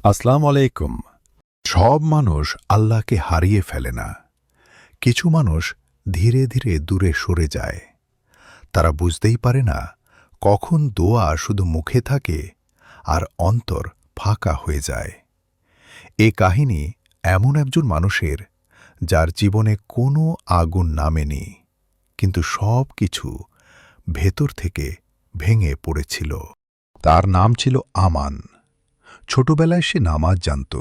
আসসালামু আলাইকুম। সব মানুষ আল্লাহকে হারিয়ে ফেলে না। কিছু মানুষ ধীরে ধীরে দূরে সরে যায়। তারা বুঝতেই পারে না কখন দোয়া শুধু মুখে থাকে আর অন্তর ফাঁকা হয়ে যায়। এ কাহিনী এমন একজন মানুষের, যার জীবনে কোনো আগুন নামেনি, কিন্তু সব কিছু ভেতর থেকে ভেঙে পড়েছিল। তার নাম ছিল আমান। ছোটবেলায় সে নামাজ জানত,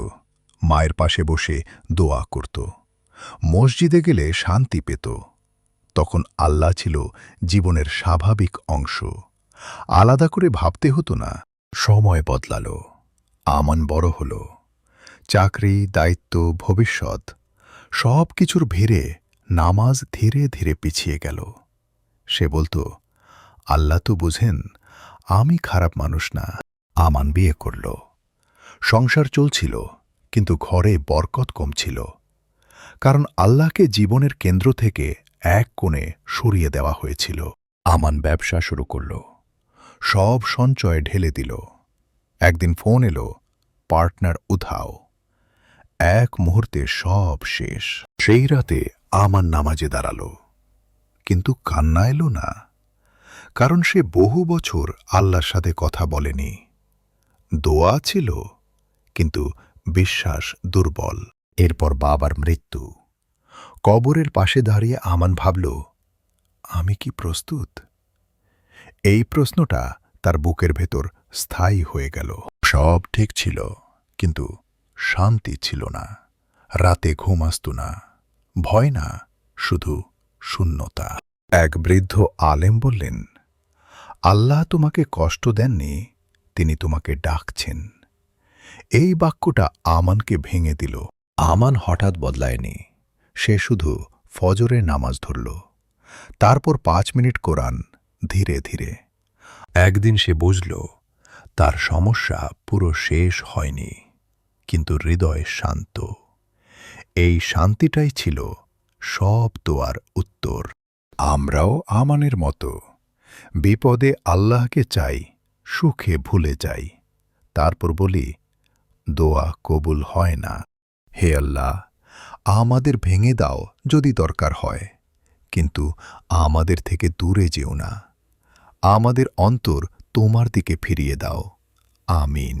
মায়ের পাশে বসে দোয়া করত, মসজিদে গেলে শান্তি পেত। তখন আল্লাহ ছিল জীবনের স্বাভাবিক অংশ, আলাদা করে ভাবতে হতো না। সময় বদলাল, আমান বড় হল। চাকরি, দায়িত্ব, ভবিষ্যৎ সব কিছুর ভিড়ে নামাজ ধীরে ধীরে পিছিয়ে গেল। সে বলতো, আল্লাহ তো বুঝেন আমি খারাপ মানুষ না। আমান বিয়ে করল, সংসার চলছিল, কিন্তু ঘরে বরকত কম ছিল। কারণ আল্লাহকে জীবনের কেন্দ্র থেকে এক কোণে সরিয়ে দেওয়া হয়েছিল। আমান ব্যবসা শুরু করল, সব সঞ্চয় ঢেলে দিল। একদিন ফোন এলো, পার্টনার উধাও। এক মুহূর্তে সব শেষ। সেই রাতে আমান নামাজে দাঁড়াল, কিন্তু কান্না এলো না। কারণ সে বহু বছর আল্লাহর সাথে কথা বলেনি। দোয়া ছিল, কিন্তু বিশ্বাস দুর্বল। এরপর বাবার মৃত্যু। কবরের পাশে দাঁড়িয়ে আমান ভাবল, আমি কি প্রস্তুত? এই প্রশ্নটা তার বুকের ভেতর স্থায়ী হয়ে গেল। সব ঠিক ছিল, কিন্তু শান্তি ছিল না। রাতে ঘুম আসত না, ভয় না, শুধু শূন্যতা। এক বৃদ্ধ আলেম বললেন, আল্লাহ তোমাকে কষ্ট দেননি, তিনি তোমাকে ডাকছেন। এই বাক্যটা আমানকে ভেঙে দিল। আমান হঠাৎ বদলায়নি। সে শুধু ফজরের নামাজ ধরল, তারপর 5 মিনিট কোরআন, ধীরে ধীরে। একদিন সে বুঝল, তার সমস্যা পুরো শেষ হয়নি, কিন্তু হৃদয় শান্ত। এই শান্তিটাই ছিল সব দোয়ার উত্তর। আমরাও আমানের মতো বিপদে আল্লাহকে চাই, সুখে ভুলে যাই, তারপর বলি, দোয়া কবুল হয় না। হে আল্লাহ, আমাদের ভেঙে দাও যদি দরকার হয়, কিন্তু আমাদের থেকে দূরে যেও না। আমাদের অন্তর তোমার দিকে ফিরিয়ে দাও। আমিন।